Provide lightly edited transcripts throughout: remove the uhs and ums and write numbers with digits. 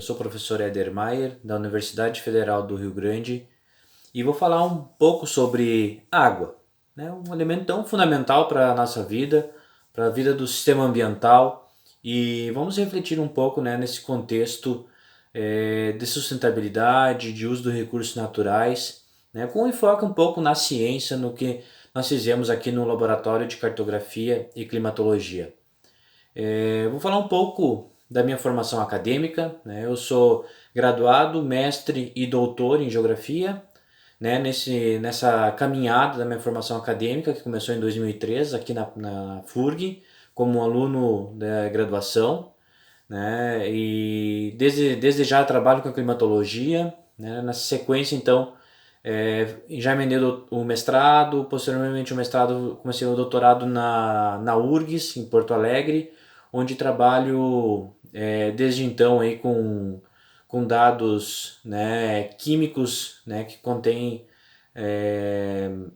sou o professor Éder Maier, da Universidade Federal do Rio Grande, e vou falar um pouco sobre água, né? Um elemento tão fundamental para a nossa vida, para a vida do sistema ambiental, e vamos refletir um pouco, né, nesse contexto de sustentabilidade, de uso dos recursos naturais, né, com enfoque um pouco na ciência, no que nós fizemos aqui no Laboratório de Cartografia e Climatologia. Vou falar um pouco da minha formação acadêmica, né? Eu sou graduado, mestre e doutor em Geografia, né? Nessa caminhada da minha formação acadêmica, que começou em 2003, aqui na FURG, como um aluno da graduação, né? E desde já trabalho com climatologia, né? Na sequência, então, já emendei o mestrado, posteriormente o mestrado, comecei o doutorado na URGS, em Porto Alegre, onde trabalho desde então aí com dados, né, químicos, né, que contêm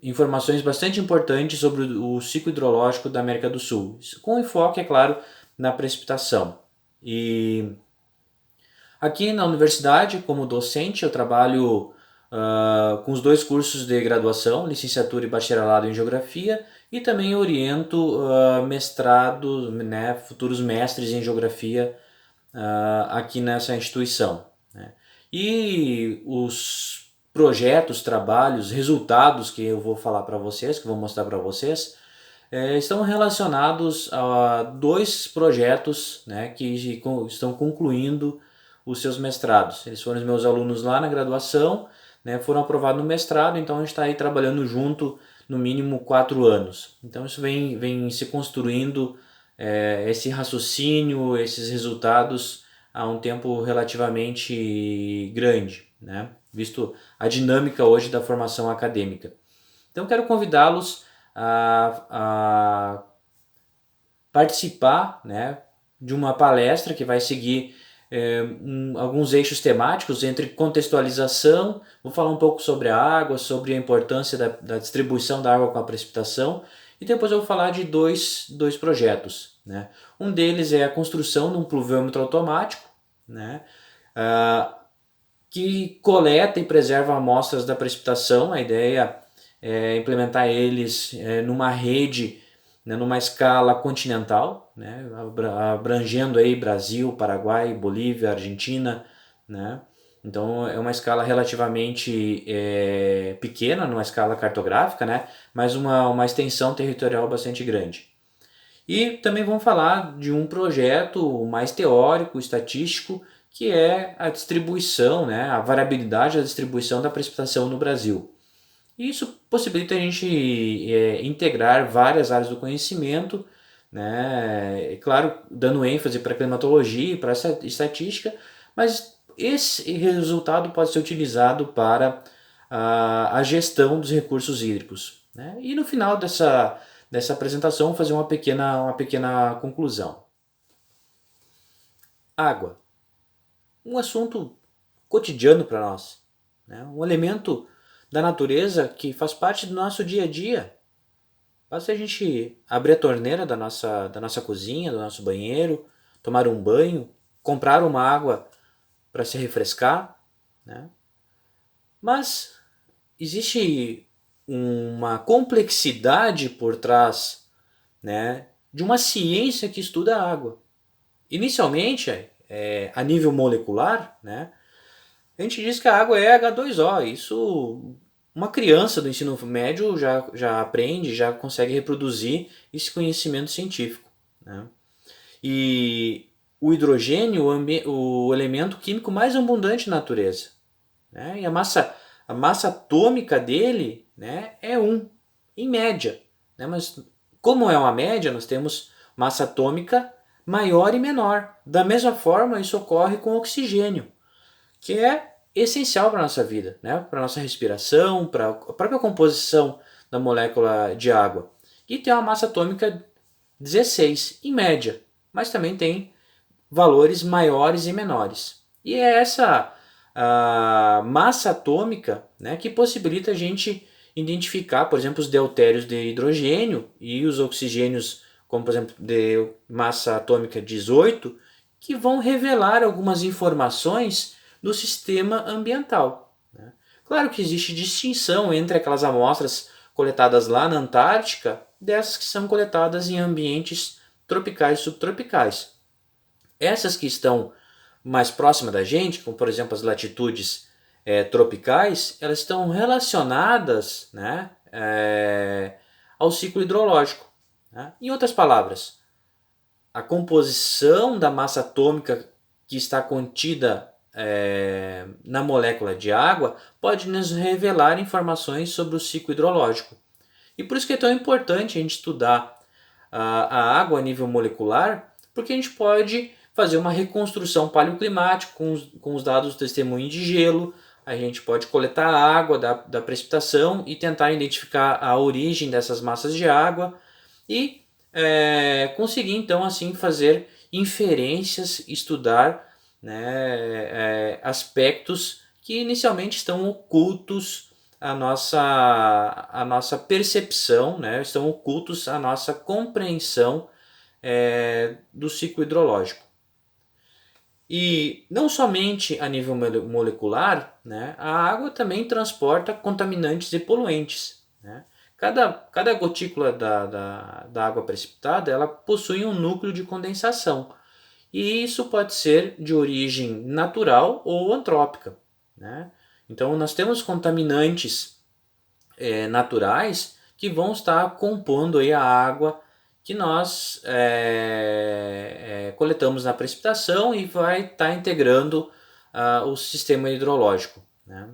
informações bastante importantes sobre o ciclo hidrológico da América do Sul, com enfoque, é claro, na precipitação. E aqui na universidade, como docente, eu trabalho com os dois cursos de graduação, licenciatura e bacharelado em Geografia, e também oriento mestrado, né, futuros mestres em Geografia aqui nessa instituição, né? E os projetos, trabalhos, resultados que eu vou falar para vocês, que eu vou mostrar para vocês, estão relacionados a dois projetos, né, que estão concluindo os seus mestrados. Eles foram os meus alunos lá na graduação, né, foram aprovados no mestrado, então a gente está aí trabalhando junto no mínimo 4 anos. Então isso vem se construindo, esse raciocínio, esses resultados há um tempo relativamente grande, né, visto a dinâmica hoje da formação acadêmica. Então quero convidá-los a participar, né, de uma palestra que vai seguir alguns eixos temáticos entre contextualização, vou falar um pouco sobre a água, sobre a importância da distribuição da água com a precipitação, e depois eu vou falar de dois projetos, né? Um deles é a construção de um pluviômetro automático, né, que coleta e preserva amostras da precipitação. A ideia é implementar eles numa rede, né, numa escala continental, né, abrangendo aí Brasil, Paraguai, Bolívia, Argentina, né? Então é uma escala relativamente pequena, numa escala cartográfica, né, mas uma extensão territorial bastante grande. E também vamos falar de um projeto mais teórico, estatístico, que é a distribuição, né, a variabilidade da distribuição da precipitação no Brasil. Isso possibilita a gente integrar várias áreas do conhecimento, né? Claro, dando ênfase para a climatologia e para essa estatística, mas esse resultado pode ser utilizado para a gestão dos recursos hídricos, né? E no final dessa apresentação, fazer uma pequena conclusão. Água, um assunto cotidiano para nós, né? Um elemento da natureza que faz parte do nosso dia a dia. Basta a gente abrir a torneira da nossa cozinha, do nosso banheiro, tomar um banho, comprar uma água para se refrescar, né? Mas existe uma complexidade por trás, né, de uma ciência que estuda a água. Inicialmente, a nível molecular, né, a gente diz que a água é H2O. Isso, uma criança do ensino médio já aprende, já consegue reproduzir esse conhecimento científico, né? E o hidrogênio, o elemento químico mais abundante na natureza, né? E a massa atômica dele, né, é 1, em média, né? Mas como é uma média, nós temos massa atômica maior e menor. Da mesma forma, isso ocorre com o oxigênio, que é essencial para a nossa vida, né? Para a nossa respiração, para a própria composição da molécula de água. E tem uma massa atômica 16, em média, mas também tem valores maiores e menores. E é essa a massa atômica, né, que possibilita a gente identificar, por exemplo, os deutérios de hidrogênio e os oxigênios, como por exemplo de massa atômica 18, que vão revelar algumas informações do sistema ambiental, né? Claro que existe distinção entre aquelas amostras coletadas lá na Antártica dessas que são coletadas em ambientes tropicais e subtropicais. Essas que estão mais próximas da gente, como por exemplo as latitudes tropicais, elas estão relacionadas, né, ao ciclo hidrológico, né? Em outras palavras, a composição da massa atômica que está contida na molécula de água pode nos revelar informações sobre o ciclo hidrológico. E por isso que é tão importante a gente estudar a água a nível molecular, porque a gente pode fazer uma reconstrução paleoclimática com os dados do testemunho de gelo, a gente pode coletar a água da precipitação e tentar identificar a origem dessas massas de água e conseguir então assim fazer inferências, estudar, né, aspectos que inicialmente estão ocultos à nossa percepção, né, estão ocultos à nossa compreensão do ciclo hidrológico. E não somente a nível molecular, né, a água também transporta contaminantes e poluentes, né? Cada gotícula da água precipitada ela possui um núcleo de condensação. E isso pode ser de origem natural ou antrópica, né? Então nós temos contaminantes naturais que vão estar compondo aí a água que nós coletamos na precipitação e vai estar integrando o sistema hidrológico, né?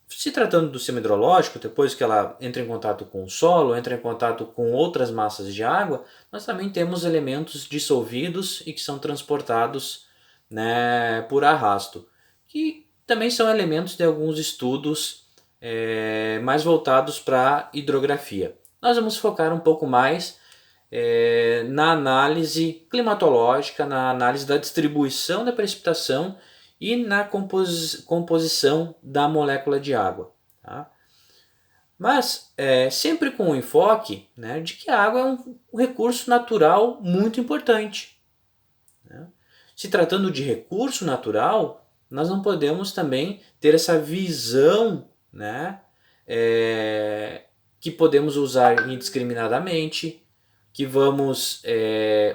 Se tratando do sistema hidrológico, depois que ela entra em contato com o solo, entra em contato com outras massas de água, nós também temos elementos dissolvidos e que são transportados, né, por arrasto, que também são elementos de alguns estudos mais voltados para a hidrografia. Nós vamos focar um pouco mais na análise climatológica, na análise da distribuição da precipitação e na composição da molécula de água, tá? Mas sempre com o enfoque, né, de que a água é um recurso natural muito importante, né? Se tratando de recurso natural, nós não podemos também ter essa visão, né, que podemos usar indiscriminadamente, que vamos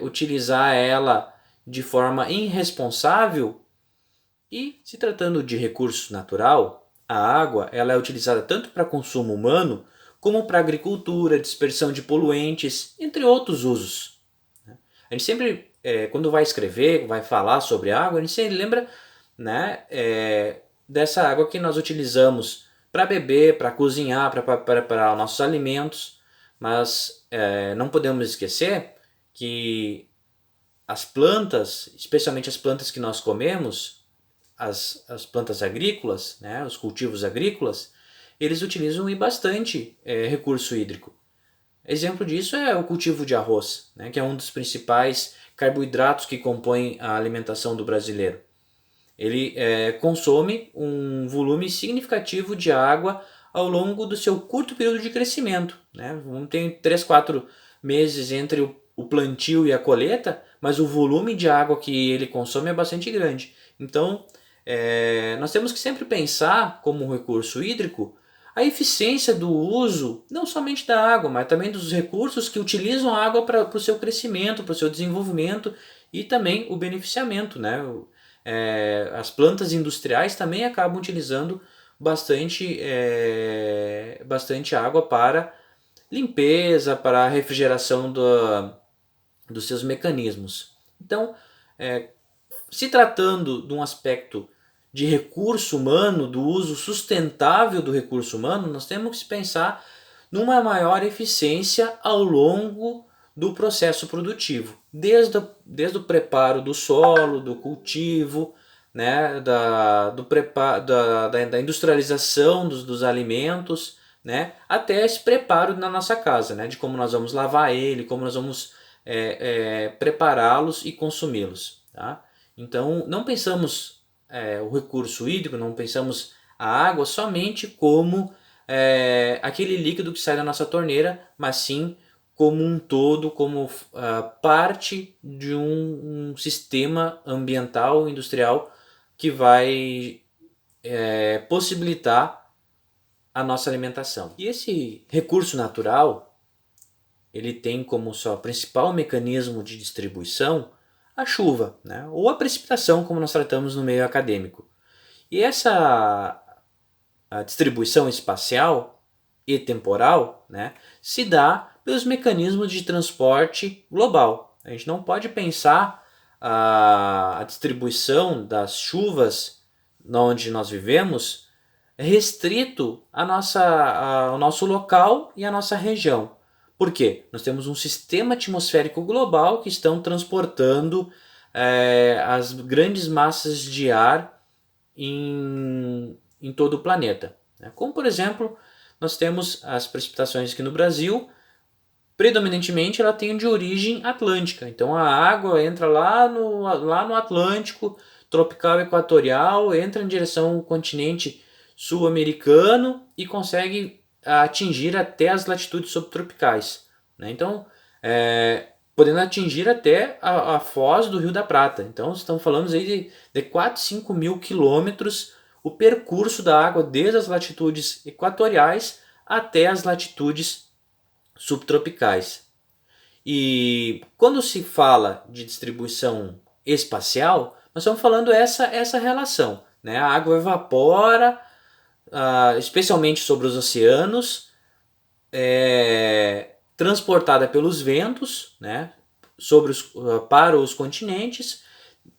utilizar ela de forma irresponsável. E se tratando de recurso natural, a água ela é utilizada tanto para consumo humano como para agricultura, dispersão de poluentes, entre outros usos. A gente sempre, quando vai escrever, vai falar sobre água, a gente sempre lembra, né, dessa água que nós utilizamos para beber, para cozinhar, para preparar nossos alimentos, mas não podemos esquecer que as plantas, especialmente as plantas que nós comemos, as plantas agrícolas, né, os cultivos agrícolas, eles utilizam bastante recurso hídrico. Exemplo disso é o cultivo de arroz, né, que é um dos principais carboidratos que compõem a alimentação do brasileiro. Ele consome um volume significativo de água ao longo do seu curto período de crescimento, né? Tem 3, 4 meses entre o plantio e a colheita, mas o volume de água que ele consome é bastante grande. Então, nós temos que sempre pensar como um recurso hídrico a eficiência do uso, não somente da água, mas também dos recursos que utilizam a água para o seu crescimento, para o seu desenvolvimento e também o beneficiamento, né? As plantas industriais também acabam utilizando bastante água para limpeza, para refrigeração dos seus mecanismos. Então, se tratando de um aspecto de recurso humano, do uso sustentável do recurso humano, nós temos que pensar numa maior eficiência ao longo do processo produtivo, desde o preparo do solo, do cultivo, né, da industrialização dos alimentos, né, até esse preparo na nossa casa, né, de como nós vamos lavar ele, como nós vamos prepará-los e consumi-los, tá? Então não pensamos o recurso hídrico, não pensamos a água somente como aquele líquido que sai da nossa torneira, mas sim como um todo, como parte de um sistema ambiental, industrial, que vai possibilitar a nossa alimentação. E esse recurso natural, ele tem como seu principal mecanismo de distribuição a chuva, né? Ou a precipitação, como nós tratamos no meio acadêmico. E essa a distribuição espacial e temporal, né, se dá pelos mecanismos de transporte global. A gente não pode pensar a distribuição das chuvas onde nós vivemos restrito ao nosso local e à nossa região. Por quê? Nós temos um sistema atmosférico global que estão transportando as grandes massas de ar em todo o planeta. Como, por exemplo, nós temos as precipitações aqui no Brasil, predominantemente ela tem de origem atlântica. Então a água entra lá no Atlântico, tropical equatorial, entra em direção ao continente sul-americano e consegue atingir até as latitudes subtropicais. Então, podendo atingir até a foz do Rio da Prata. Então, estamos falando aí de 4, 5 mil quilômetros o percurso da água desde as latitudes equatoriais até as latitudes subtropicais. E quando se fala de distribuição espacial, nós estamos falando essa relação. Né? A água evapora, especialmente sobre os oceanos, transportada pelos ventos, né? Para os continentes.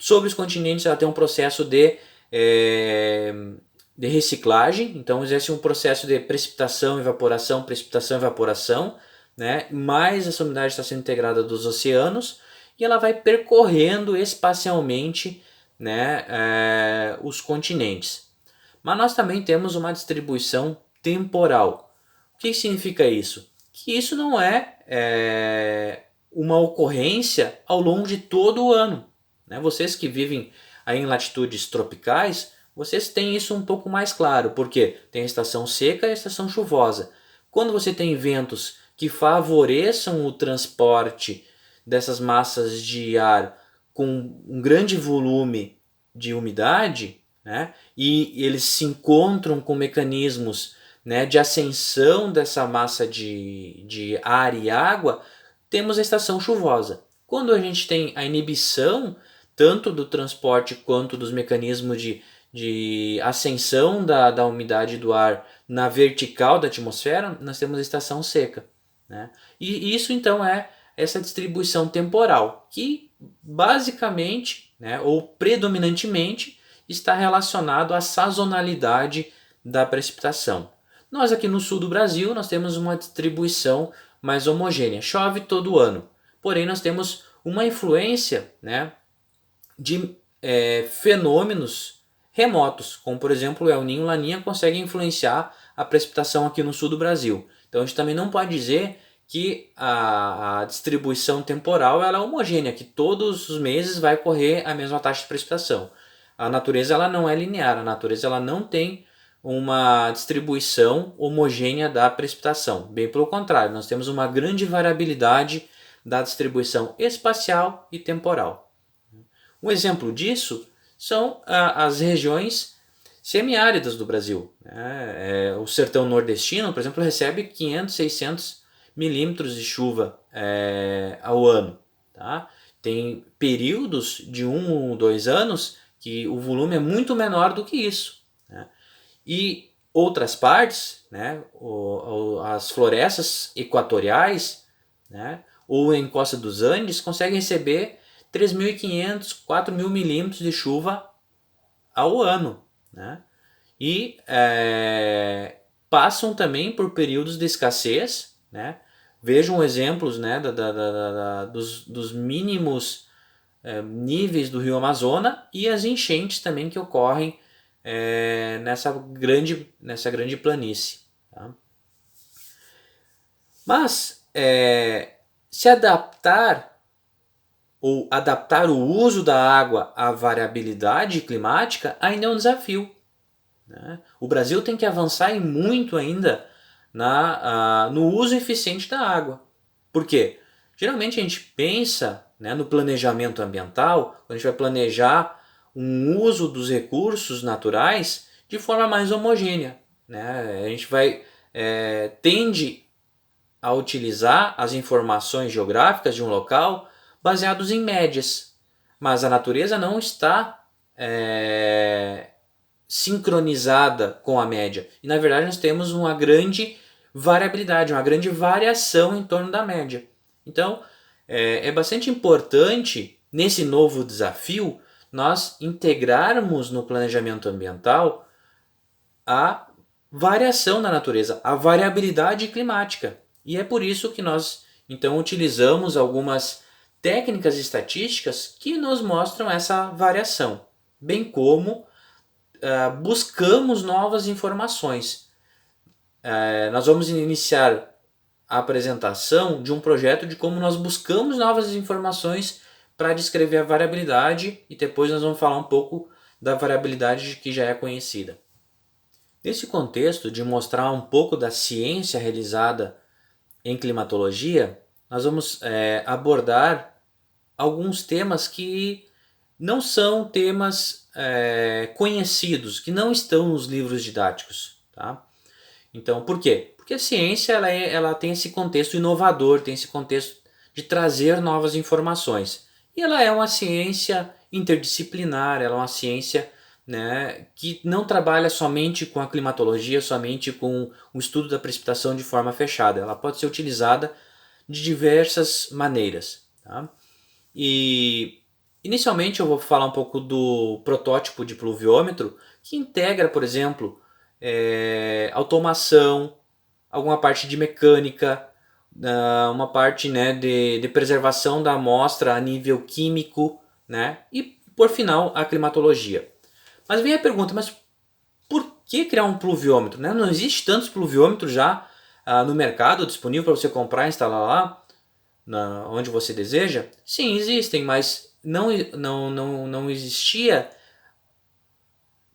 Sobre os continentes ela tem um processo de reciclagem, então existe um processo de precipitação, evaporação, né? Mais essa umidade está sendo integrada dos oceanos e ela vai percorrendo espacialmente, né, os continentes. Mas nós também temos uma distribuição temporal. O que significa isso? Que isso não é uma ocorrência ao longo de todo o ano. Né? Vocês que vivem aí em latitudes tropicais, vocês têm isso um pouco mais claro, porque tem a estação seca e a estação chuvosa. Quando você tem ventos que favoreçam o transporte dessas massas de ar com um grande volume de umidade, né, e eles se encontram com mecanismos, né, de ascensão dessa massa de ar e água, temos a estação chuvosa. Quando a gente tem a inibição tanto do transporte quanto dos mecanismos de ascensão da umidade do ar na vertical da atmosfera, nós temos a estação seca. Né? E isso então é essa distribuição temporal, que basicamente, né, ou predominantemente, está relacionado à sazonalidade da precipitação. Nós aqui no sul do Brasil nós temos uma distribuição mais homogênea, chove todo ano, porém nós temos uma influência, né, de fenômenos remotos, como por exemplo o El Niño e Laninha conseguem influenciar a precipitação aqui no sul do Brasil. Então a gente também não pode dizer que a distribuição temporal ela é homogênea, que todos os meses vai ocorrer a mesma taxa de precipitação. A natureza ela não é linear, a natureza ela não tem uma distribuição homogênea da precipitação. Bem pelo contrário, nós temos uma grande variabilidade da distribuição espacial e temporal. Um exemplo disso são as regiões semiáridas do Brasil. O sertão nordestino, por exemplo, recebe 500, 600 milímetros de chuva ao ano. Tá? Tem períodos de 1 ou 2 anos que o volume é muito menor do que isso. Né? E outras partes, né, as florestas equatoriais, né, ou em Costa dos Andes, conseguem receber 3.500, 4.000 milímetros de chuva ao ano. Né? E passam também por períodos de escassez. Né? Vejam exemplos, né, dos mínimos níveis do Rio Amazonas e as enchentes também que ocorrem nessa grande planície. Tá? Mas se adaptar ou adaptar o uso da água à variabilidade climática ainda é um desafio. Né? O Brasil tem que avançar muito ainda no uso eficiente da água. Por quê? Geralmente a gente pensa, né, no planejamento ambiental, quando a gente vai planejar um uso dos recursos naturais de forma mais homogênea, né? A gente tende a utilizar as informações geográficas de um local baseados em médias, mas a natureza não está sincronizada com a média. E na verdade nós temos uma grande variabilidade, uma grande variação em torno da média. Então é bastante importante nesse novo desafio nós integrarmos no planejamento ambiental a variação da natureza, a variabilidade climática. E é por isso que nós então utilizamos algumas técnicas estatísticas que nos mostram essa variação, bem como buscamos novas informações. Nós vamos iniciar a apresentação de um projeto de como nós buscamos novas informações para descrever a variabilidade e depois nós vamos falar um pouco da variabilidade que já é conhecida. Nesse contexto de mostrar um pouco da ciência realizada em climatologia, nós vamos abordar alguns temas que não são temas conhecidos, que não estão nos livros didáticos. Tá? Então, por quê? Porque a ciência ela tem esse contexto inovador, tem esse contexto de trazer novas informações. E ela é uma ciência interdisciplinar, ela é uma ciência, né, que não trabalha somente com a climatologia, somente com o estudo da precipitação de forma fechada. Ela pode ser utilizada de diversas maneiras. Tá? E inicialmente eu vou falar um pouco do protótipo de pluviômetro, que integra, por exemplo, automação, alguma parte de mecânica, uma parte, né, de preservação da amostra a nível químico, né, e por final a climatologia. Mas vem a pergunta, mas por que criar um pluviômetro? Né? Não existe tantos pluviômetros já no mercado disponível para você comprar e instalar lá onde você deseja? Sim, existem, mas não existia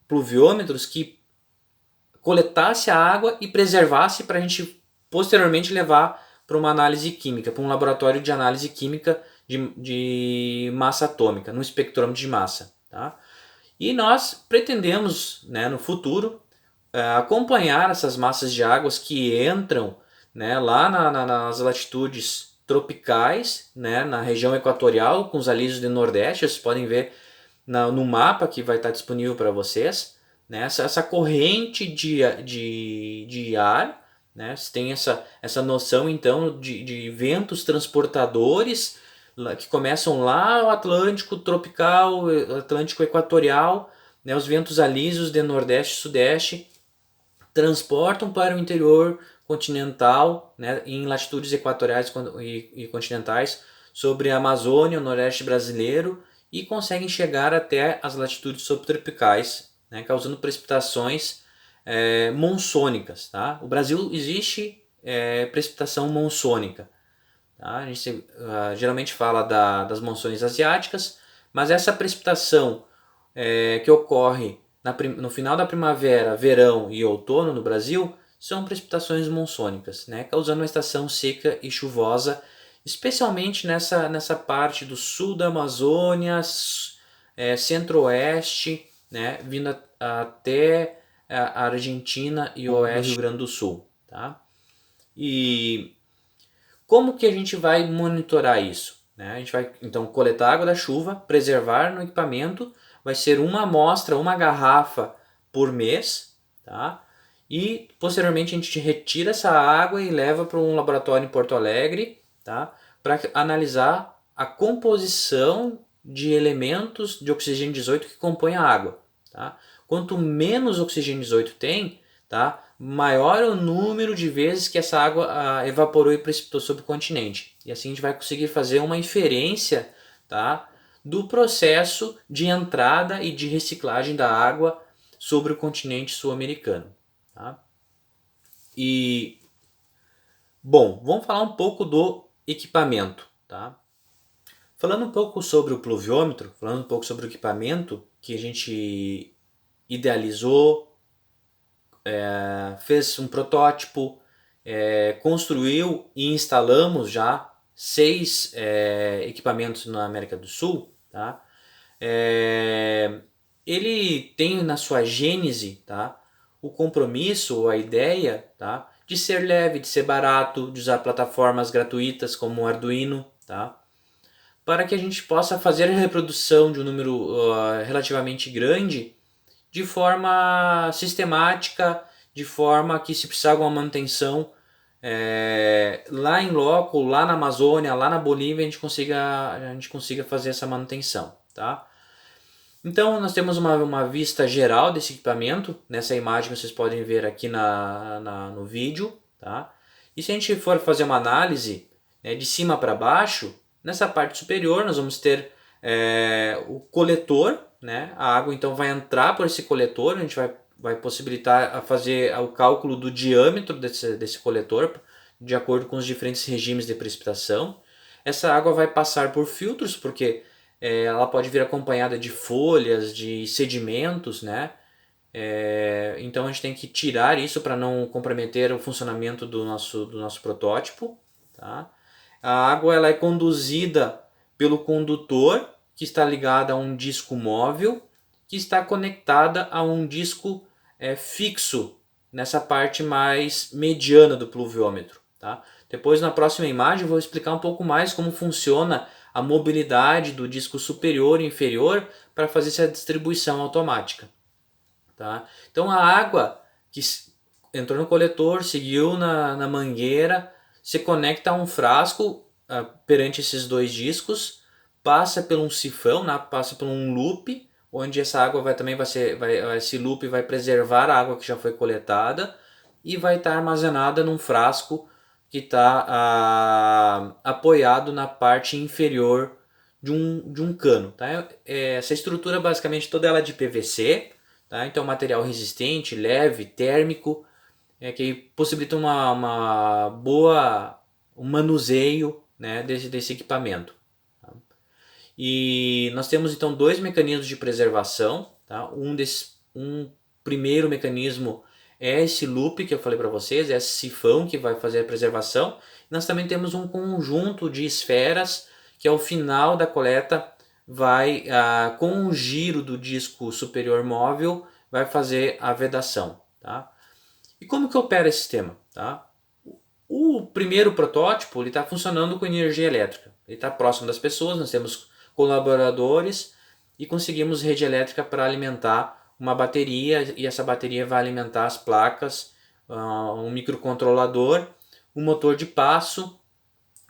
pluviômetros que coletasse a água e preservasse para a gente posteriormente levar para uma análise química, para um laboratório de análise química de massa atômica, no espectrômetro de massa. Tá? E nós pretendemos, né, no futuro, acompanhar essas massas de águas que entram, né, lá nas latitudes tropicais, né, na região equatorial, com os alísios do Nordeste. Vocês podem ver no mapa que vai estar disponível para vocês, né, essa corrente de ar, né, você tem essa noção então de ventos transportadores que começam lá o Atlântico tropical, Atlântico equatorial, né, os ventos alísios de Nordeste e Sudeste transportam para o interior continental, né, em latitudes equatoriais e continentais, sobre a Amazônia, o Nordeste brasileiro, e conseguem chegar até as latitudes subtropicais, né, causando precipitações monsônicas. Tá? O Brasil existe precipitação monsônica. Tá? A gente geralmente fala das monções asiáticas, mas essa precipitação que ocorre no final da primavera, verão e outono no Brasil são precipitações monsônicas, né, causando uma estação seca e chuvosa, especialmente nessa parte do sul da Amazônia, centro-oeste, né, vindo até a Argentina e o oeste do Rio Grande do Sul. Tá? E como que a gente vai monitorar isso? A gente vai então coletar água da chuva, preservar no equipamento, vai ser uma amostra, uma garrafa por mês, tá? E posteriormente a gente retira essa água e leva para um laboratório em Porto Alegre, tá? Para analisar a composição de elementos de oxigênio 18 que compõem a água. Tá? Quanto menos oxigênio 18 tem, tá? Maior é o número de vezes que essa água evaporou e precipitou sobre o continente. E assim a gente vai conseguir fazer uma inferência, tá, do processo de entrada e de reciclagem da água sobre o continente sul-americano. Tá? E, bom, vamos falar um pouco do equipamento. Tá? Falando um pouco sobre o pluviômetro, falando um pouco sobre o equipamento que a gente idealizou, fez um protótipo, construiu e instalamos já 6 equipamentos na América do Sul, tá? Ele tem na sua gênese, tá, o compromisso ou a ideia, tá, de ser leve, de ser barato, de usar plataformas gratuitas como o Arduino, tá, para que a gente possa fazer a reprodução de um número relativamente grande de forma sistemática, de forma que se precisar de uma manutenção lá em loco, lá na Amazônia, lá na Bolívia, a gente consiga fazer essa manutenção, tá? Então nós temos uma vista geral desse equipamento, nessa imagem que vocês podem ver aqui no vídeo, tá? E se a gente for fazer uma análise, né, de cima para baixo, nessa parte superior nós vamos ter o coletor, né? A água então vai entrar por esse coletor, a gente vai possibilitar a fazer o cálculo do diâmetro desse coletor, de acordo com os diferentes regimes de precipitação. Essa água vai passar por filtros, porque ela pode vir acompanhada de folhas, de sedimentos, né? Então a gente tem que tirar isso para não comprometer o funcionamento do nosso protótipo, tá? A água ela é conduzida pelo condutor que está ligado a um disco móvel que está conectada a um disco fixo nessa parte mais mediana do pluviômetro, tá? Depois na próxima imagem eu vou explicar um pouco mais como funciona a mobilidade do disco superior e inferior para fazer essa distribuição automática, tá? Então a água que entrou no coletor, seguiu na mangueira, se conecta a um frasco perante esses dois discos, passa por um sifão, né? Passa por um loop, onde essa água esse loop vai preservar a água que já foi coletada e vai estar armazenada num frasco que está apoiado na parte inferior de um cano, tá? Essa estrutura basicamente toda ela é de PVC, tá? Então material resistente, leve, térmico, que possibilita uma boa um manuseio, né, desse equipamento. Tá? E nós temos então dois mecanismos de preservação, tá? Um primeiro mecanismo é esse loop que eu falei para vocês, é esse sifão que vai fazer a preservação. Nós também temos um conjunto de esferas que ao final da coleta vai, com o giro do disco superior móvel, vai fazer a vedação. Tá? E como que opera esse sistema? Tá? O primeiro protótipo está funcionando com energia elétrica. Ele está próximo das pessoas, nós temos colaboradores e conseguimos rede elétrica para alimentar uma bateria, e essa bateria vai alimentar as placas, um microcontrolador, um motor de passo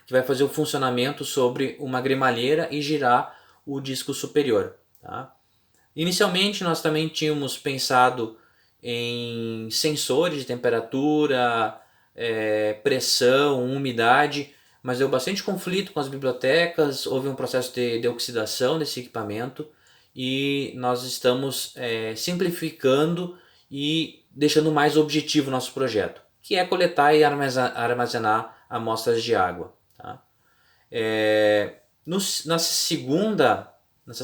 que vai fazer o funcionamento sobre uma cremalheira e girar o disco superior. Tá? Inicialmente nós também tínhamos pensado em sensores de temperatura, pressão, umidade, mas deu bastante conflito com as bibliotecas, houve um processo de oxidação desse equipamento e nós estamos simplificando e deixando mais objetivo o nosso projeto, que é coletar e armazenar amostras de água. Tá? Nessa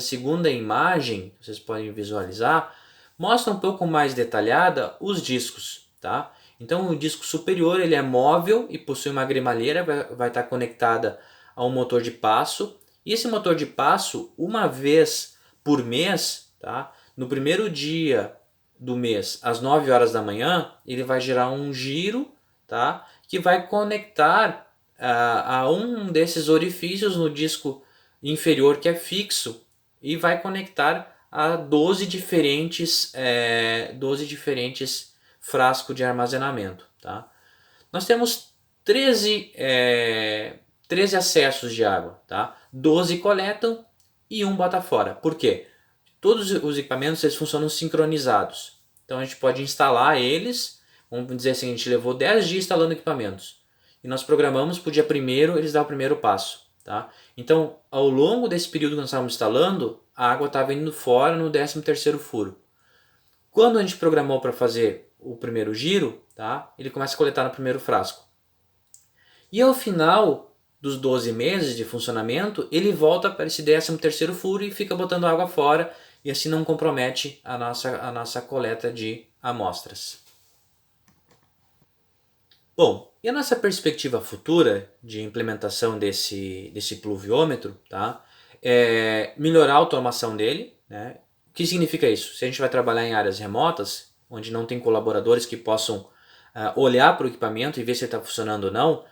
segunda imagem, vocês podem visualizar, mostra um pouco mais detalhada os discos. Tá? Então o disco superior ele é móvel e possui uma cremalheira, vai estar conectada a um motor de passo. E esse motor de passo, uma vez por mês, tá? No primeiro dia do mês, às 9 horas da manhã, ele vai gerar um giro, tá? Que vai conectar a um desses orifícios no disco inferior que é fixo e vai conectar a 12 diferentes frascos de armazenamento. Tá? Nós temos 13 acessos de água, tá? 12 coletam e um bota fora. Por quê? Todos os equipamentos eles funcionam sincronizados. Então a gente pode instalar eles, vamos dizer assim, a gente levou 10 dias instalando equipamentos. E nós programamos para o dia primeiro eles dar o primeiro passo. Tá? Então, ao longo desse período que nós estávamos instalando, a água estava indo fora no 13º furo. Quando a gente programou para fazer o primeiro giro, tá? Ele começa a coletar no primeiro frasco. E ao final dos 12 meses de funcionamento, ele volta para esse 13º furo e fica botando água fora, e assim não compromete a nossa coleta de amostras. Bom, E a nossa perspectiva futura de implementação desse pluviômetro, tá, é melhorar a automação dele, né? O que significa isso? Se a gente vai trabalhar em áreas remotas, onde não tem colaboradores que possam olhar para o equipamento e ver se está funcionando ou não,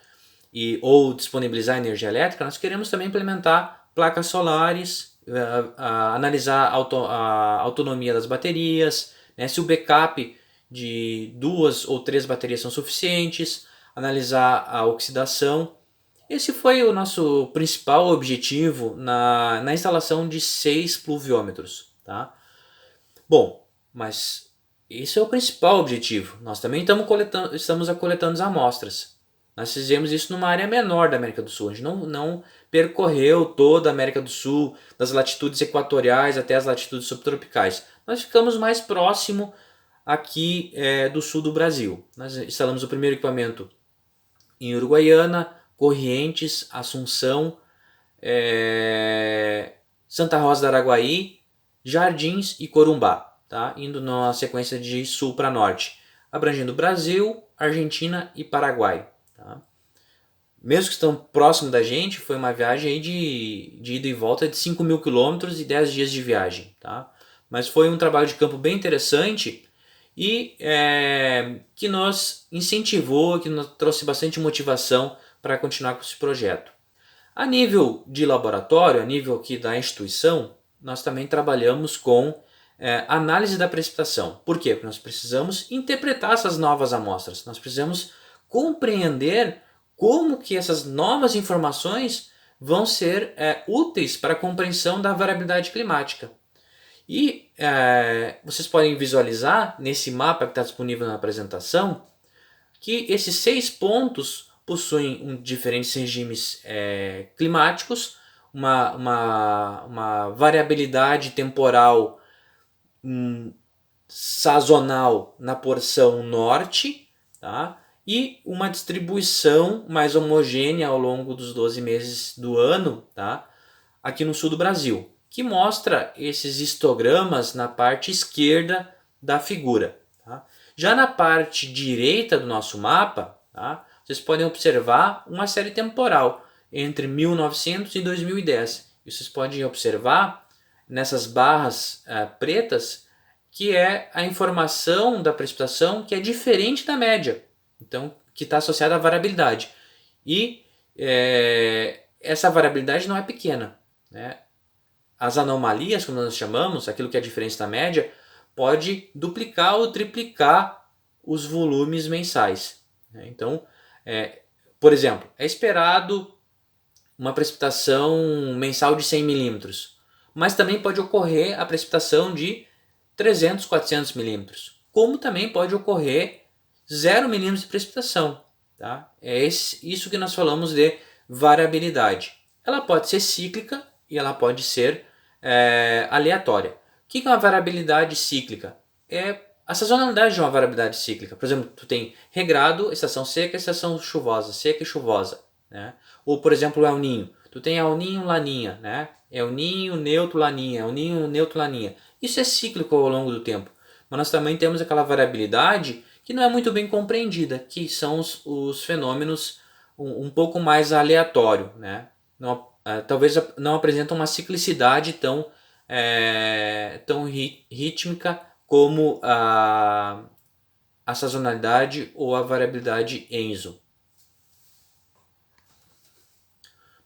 ou disponibilizar energia elétrica, nós queremos também implementar placas solares, analisar a autonomia das baterias, né, se o backup de 2 ou 3 baterias são suficientes, analisar a oxidação. Esse foi o nosso principal objetivo na instalação de 6 pluviômetros. Tá? Bom, mas esse é o principal objetivo. Nós também estamos coletando as amostras. Nós fizemos isso numa área menor da América do Sul. A gente não percorreu toda a América do Sul, das latitudes equatoriais até as latitudes subtropicais. Nós ficamos mais próximo aqui do sul do Brasil. Nós instalamos o primeiro equipamento em Uruguaiana, Corrientes, Assunção, Santa Rosa do Araguaí, Jardins e Corumbá, tá? Indo na sequência de sul para norte, abrangendo Brasil, Argentina e Paraguai. Tá? Mesmo que estão próximo da gente, foi uma viagem aí de ida e volta de 5.000 quilômetros e 10 dias de viagem. Tá? Mas foi um trabalho de campo bem interessante e que nos incentivou, que nos trouxe bastante motivação para continuar com esse projeto. A nível de laboratório, a nível aqui da instituição, nós também trabalhamos com análise da precipitação. Por quê? Porque nós precisamos interpretar essas novas amostras, nós precisamos compreender como que essas novas informações vão ser úteis para a compreensão da variabilidade climática. E vocês podem visualizar nesse mapa que está disponível na apresentação que esses 6 pontos possuem diferentes regimes climáticos, uma variabilidade temporal sazonal na porção norte, tá? E uma distribuição mais homogênea ao longo dos 12 meses do ano, tá? Aqui no sul do Brasil, que mostra esses histogramas na parte esquerda da figura. Tá? Já na parte direita do nosso mapa, tá? Vocês podem observar uma série temporal entre 1900 e 2010. E vocês podem observar nessas barras pretas que é a informação da precipitação que é diferente da média, então que está associada à variabilidade. E essa variabilidade não é pequena, né? As anomalias, como nós chamamos, aquilo que é a diferença da média, pode duplicar ou triplicar os volumes mensais. Então, por exemplo, é esperado uma precipitação mensal de 100 milímetros, mas também pode ocorrer a precipitação de 300, 400 milímetros, como também pode ocorrer 0 milímetros de precipitação. Tá? É isso que nós falamos de variabilidade. Ela pode ser cíclica e ela pode ser aleatória. O que é uma variabilidade cíclica? A sazonalidade de uma variabilidade cíclica. Por exemplo, tu tem regrado, estação seca, estação chuvosa, seca e chuvosa. Né? Ou, por exemplo, o El Niño. Tu tem El Niño, Laninha. Né? El Niño, neutro, Laninha. El Niño, neutro, Laninha. Isso é cíclico ao longo do tempo. Mas nós também temos aquela variabilidade que não é muito bem compreendida, que são os fenômenos um pouco mais aleatório. Né? Talvez não apresentam uma ciclicidade tão rítmica como a sazonalidade ou a variabilidade ENSO.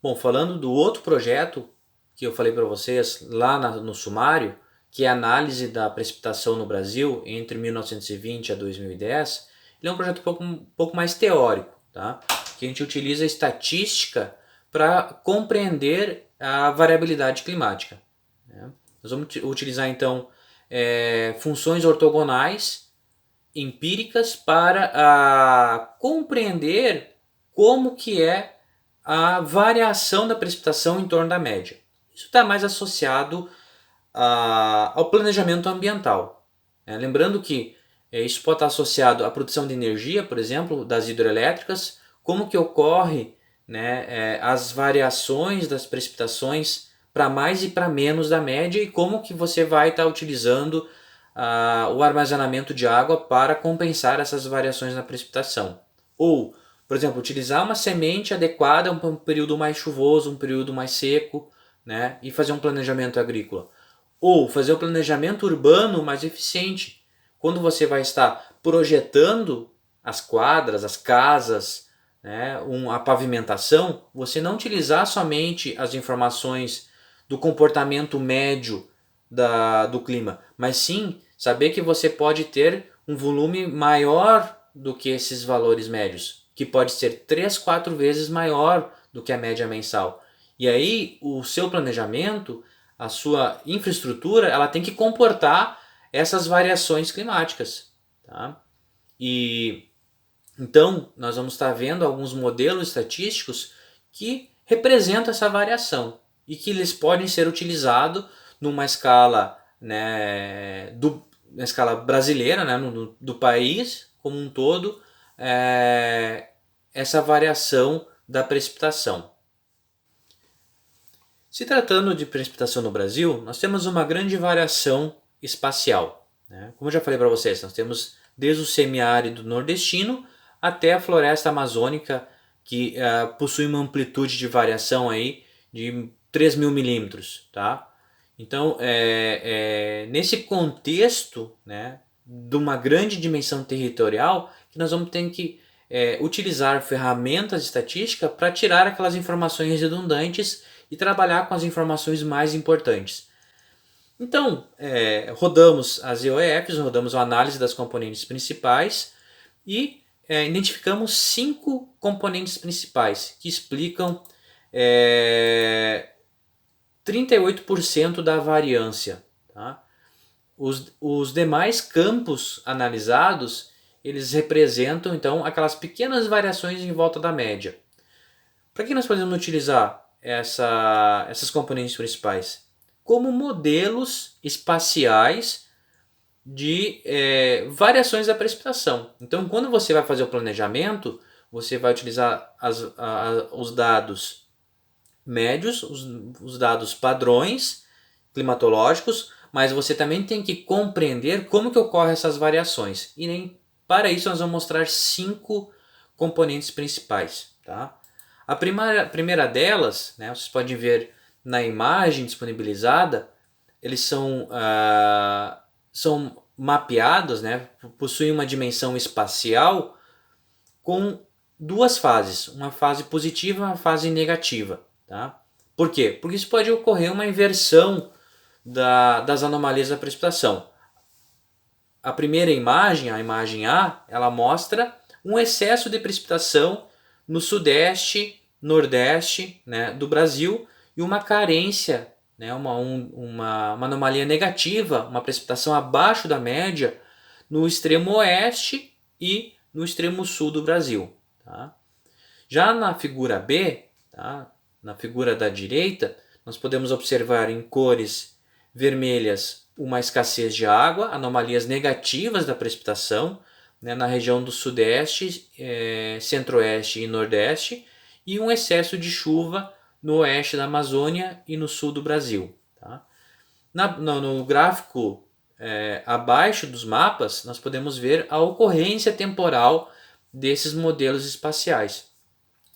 Bom, falando do outro projeto que eu falei para vocês lá no sumário, que é a análise da precipitação no Brasil entre 1920 a 2010, ele é um projeto um pouco mais teórico, tá? Que a gente utiliza estatística para compreender a variabilidade climática. Né? Nós vamos utilizar então funções ortogonais empíricas para compreender como que é a variação da precipitação em torno da média. Isso está mais associado ao planejamento ambiental. Lembrando que isso pode estar associado à produção de energia, por exemplo, das hidrelétricas, como que ocorre as variações das precipitações para mais e para menos da média e como que você vai estar utilizando o armazenamento de água para compensar essas variações na precipitação. Ou Por exemplo, utilizar uma semente adequada para um período mais chuvoso, um período mais seco, né? E fazer um planejamento agrícola. Ou fazer o planejamento urbano mais eficiente. Quando você vai estar projetando as quadras, as casas, né, a pavimentação, você não utilizar somente as informações do comportamento médio do clima, mas sim saber que você pode ter um volume maior do que esses valores médios, que pode ser 3, 4 vezes maior do que a média mensal. E aí o seu planejamento, a sua infraestrutura, ela tem que comportar essas variações climáticas. Tá? E então nós vamos estar vendo alguns modelos estatísticos que representam essa variação e que eles podem ser utilizados numa escala, né, na escala brasileira, né, do país como um todo, essa variação da precipitação. Se tratando de precipitação no Brasil, nós temos uma grande variação espacial. Né? Como eu já falei para vocês, nós temos desde o semiárido nordestino até a floresta amazônica, que possui uma amplitude de variação aí de 3.000 milímetros. Tá? Então, nesse contexto, né, de uma grande dimensão territorial, que nós vamos ter que utilizar ferramentas estatísticas para tirar aquelas informações redundantes e trabalhar com as informações mais importantes. Então, rodamos as EOFs, rodamos a análise das componentes principais e identificamos 5 componentes principais que explicam 38% da variância. Tá? Os demais campos analisados, eles representam então aquelas pequenas variações em volta da média. Para que nós podemos utilizar essas componentes principais? Como modelos espaciais de variações da precipitação. Então, quando você vai fazer o planejamento, você vai utilizar os dados médios, os dados padrões climatológicos, mas você também tem que compreender como que ocorrem essas variações. E para isso nós vamos mostrar 5 componentes principais. Tá? A primeira delas, né, vocês podem ver na imagem disponibilizada, eles são mapeados, né, possuem uma dimensão espacial com 2 fases, uma fase positiva e uma fase negativa. Tá? Por quê? Porque isso pode ocorrer uma inversão das anomalias da precipitação. A primeira imagem, a imagem A, ela mostra um excesso de precipitação no sudeste, nordeste, né, do Brasil e uma carência, né, uma anomalia negativa, uma precipitação abaixo da média no extremo oeste e no extremo sul do Brasil. Tá? Já na figura B, tá, na figura da direita, nós podemos observar em cores vermelhas uma escassez de água, anomalias negativas da precipitação, né, na região do sudeste, centro-oeste e nordeste, e um excesso de chuva no oeste da Amazônia e no sul do Brasil. Tá? No gráfico abaixo dos mapas, nós podemos ver a ocorrência temporal desses modelos espaciais.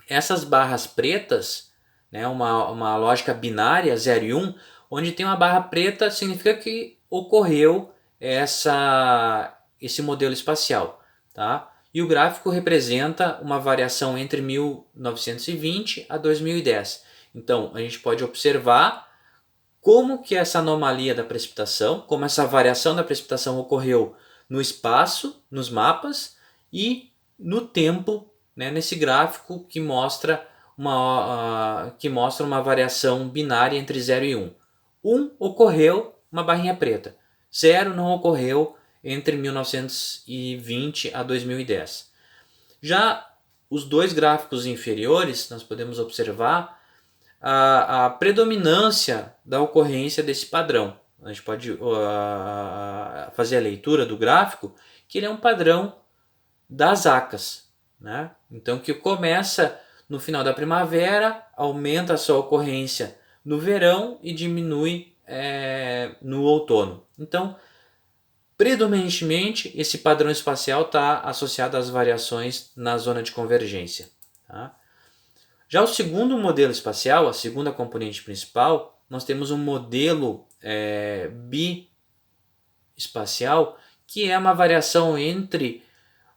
Essas barras pretas, né, uma lógica binária 0 e 1, onde tem uma barra preta significa que ocorreu esse modelo espacial. Tá? E o gráfico representa uma variação entre 1920 a 2010. Então a gente pode observar como que essa anomalia da precipitação, como essa variação da precipitação ocorreu no espaço, nos mapas e no tempo, né, nesse gráfico que mostra uma variação binária entre 0 e 1. 1 ocorreu uma barrinha preta, 0 não ocorreu entre 1920 a 2010. Já os 2 gráficos inferiores, nós podemos observar a predominância da ocorrência desse padrão. A gente pode fazer a leitura do gráfico, que ele é um padrão das ACAS. Né? Então, que começa no final da primavera, aumenta a sua ocorrência no verão e diminui no outono. Então, predominantemente esse padrão espacial está associado às variações na zona de convergência. Tá? Já o segundo modelo espacial, a segunda componente principal, nós temos um modelo bi-espacial, que é uma variação entre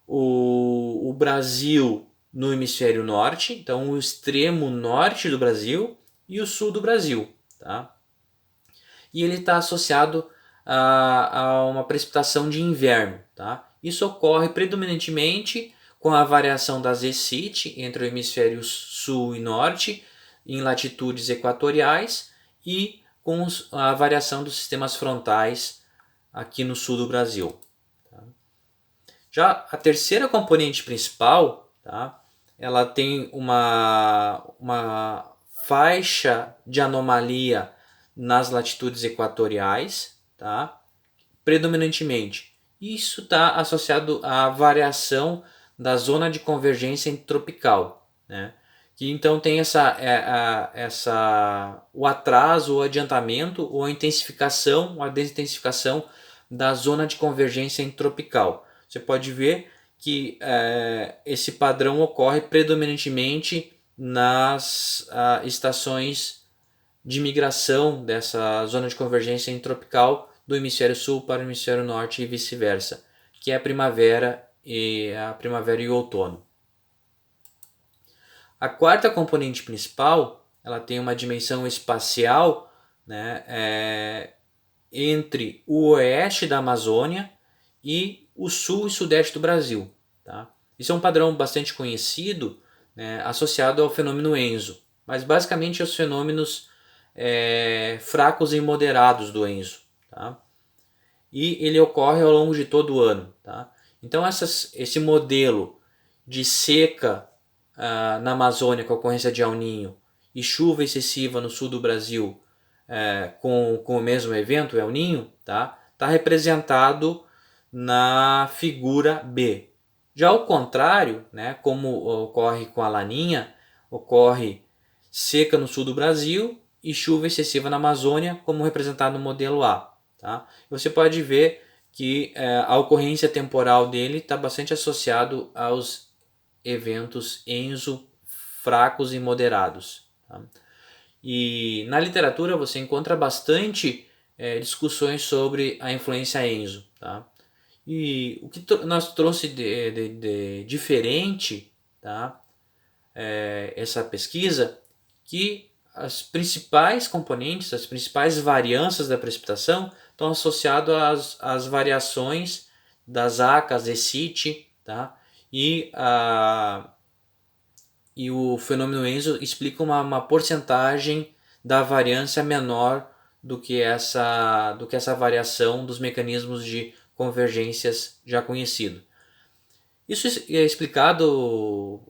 o Brasil no hemisfério norte, então o extremo norte do Brasil e o sul do Brasil. Tá? E ele está associado a uma precipitação de inverno. Tá? Isso ocorre predominantemente com a variação da zecite entre o hemisfério sul e norte em latitudes equatoriais e com a variação dos sistemas frontais aqui no sul do Brasil. Tá? Já a terceira componente principal, tá? Ela tem uma faixa de anomalia nas latitudes equatoriais, tá? Predominantemente. Isso está associado à variação da zona de convergência intertropical, né? Que então tem o atraso, o adiantamento ou a intensificação, a desintensificação da zona de convergência intertropical. Você pode ver que esse padrão ocorre predominantemente nas estações de migração dessa zona de convergência intertropical do hemisfério sul para o hemisfério norte e vice-versa, que é a primavera e o outono. A quarta componente principal, ela tem uma dimensão espacial, né, entre o oeste da Amazônia e o sul e sudeste do Brasil. Tá? Isso é um padrão bastante conhecido, né, associado ao fenômeno ENSO, mas basicamente aos fenômenos fracos e moderados do ENSO. Tá? E ele ocorre ao longo de todo o ano. Tá? Então esse modelo de seca na Amazônia com a ocorrência de El Niño e chuva excessiva no sul do Brasil com o mesmo evento, El Niño, tá representado na figura B. Já ao contrário, né, como ocorre com a Laninha, ocorre seca no sul do Brasil e chuva excessiva na Amazônia, como representado no modelo A. Tá? Você pode ver que a ocorrência temporal dele está bastante associado aos eventos ENSO fracos e moderados. Tá? E na literatura você encontra bastante discussões sobre a influência ENSO. Tá? E o que nós trouxe de diferente, tá? Essa pesquisa, que as principais componentes, as principais variâncias da precipitação estão associadas às variações das ACAS, zecite, tá? E o fenômeno ENSO explica uma porcentagem da variância menor do que essa variação dos mecanismos de convergências já conhecidos. Isso é explicado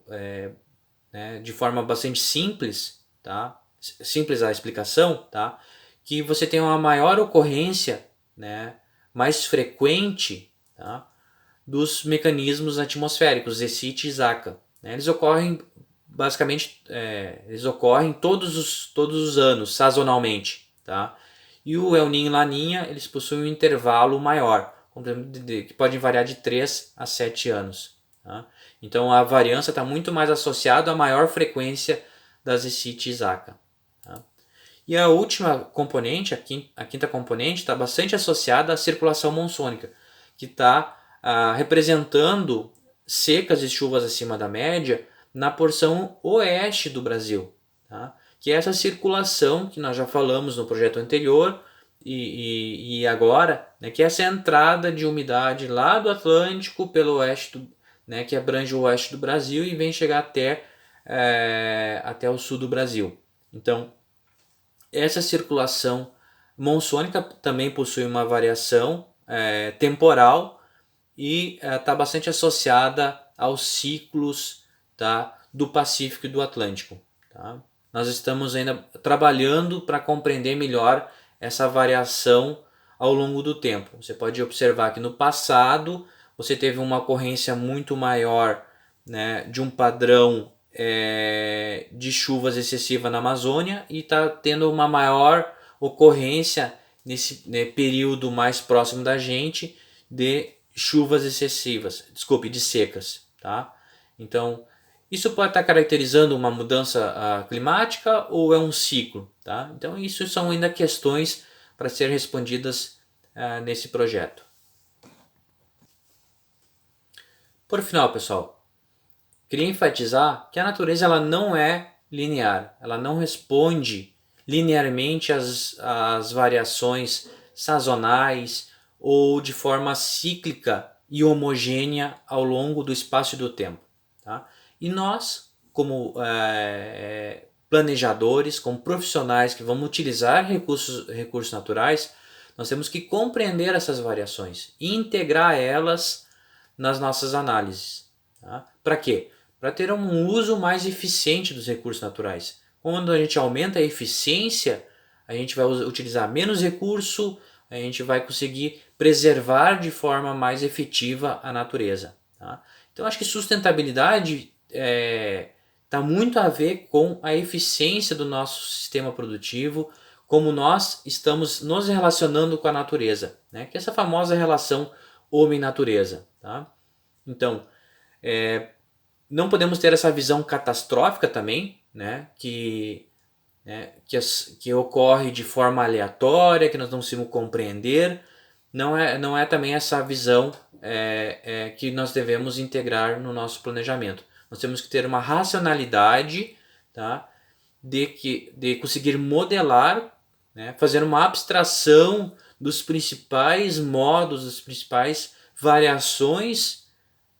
de forma bastante simples, tá? Simples a explicação, tá? Que você tem uma maior ocorrência, né, mais frequente, tá, dos mecanismos atmosféricos, zecite e zaca. Né? Eles ocorrem basicamente, todos os anos, sazonalmente. Tá? E o El Niño e Laninha, eles possuem um intervalo maior, que pode variar de 3 a 7 anos. Tá? Então a variância está muito mais associada à maior frequência das zecite e zaca. Tá? E a última componente, a quinta componente, está bastante associada à circulação monsônica, que está representando secas e chuvas acima da média na porção oeste do Brasil. Tá? Que é essa circulação que nós já falamos no projeto anterior e agora, né, que é essa entrada de umidade lá do Atlântico pelo oeste, né, que abrange o oeste do Brasil e vem chegar até o sul do Brasil. Então, essa circulação monsônica também possui uma variação temporal e está bastante associada aos ciclos, tá, do Pacífico e do Atlântico. Tá? Nós estamos ainda trabalhando para compreender melhor essa variação ao longo do tempo. Você pode observar que no passado você teve uma ocorrência muito maior, né, de um padrão de chuvas excessiva na Amazônia e está tendo uma maior ocorrência nesse período mais próximo da gente de chuvas excessivas, de secas, tá? Então, isso pode estar caracterizando uma mudança climática ou é um ciclo, tá? Então, isso são ainda questões para ser respondidas nesse projeto. Por final, pessoal, queria enfatizar que a natureza ela não é linear, ela não responde linearmente às variações sazonais ou de forma cíclica e homogênea ao longo do espaço e do tempo. Tá? E nós, como planejadores, como profissionais que vamos utilizar recursos naturais, nós temos que compreender essas variações e integrar elas nas nossas análises. Tá? Para quê? Para ter um uso mais eficiente dos recursos naturais. Quando a gente aumenta a eficiência, a gente vai utilizar menos recurso, a gente vai conseguir preservar de forma mais efetiva a natureza. Tá? Então acho que sustentabilidade está muito a ver com a eficiência do nosso sistema produtivo, como nós estamos nos relacionando com a natureza, né? Que é essa famosa relação homem-natureza. Tá? Então, não podemos ter essa visão catastrófica também, né? Que ocorre de forma aleatória, que nós não conseguimos compreender. Não é também essa visão que nós devemos integrar no nosso planejamento. Nós temos que ter uma racionalidade, tá? de conseguir modelar, né? Fazer uma abstração dos principais modos, das principais variações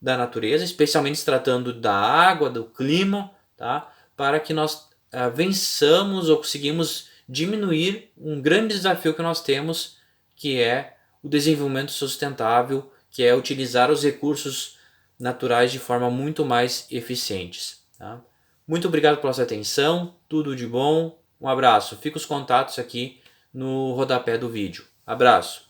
da natureza, especialmente se tratando da água, do clima, tá? Para que nós vençamos ou conseguimos diminuir um grande desafio que nós temos, que é o desenvolvimento sustentável, que é utilizar os recursos naturais de forma muito mais eficientes. Tá? Muito obrigado pela sua atenção, tudo de bom, um abraço, fica os contatos aqui no rodapé do vídeo. Abraço!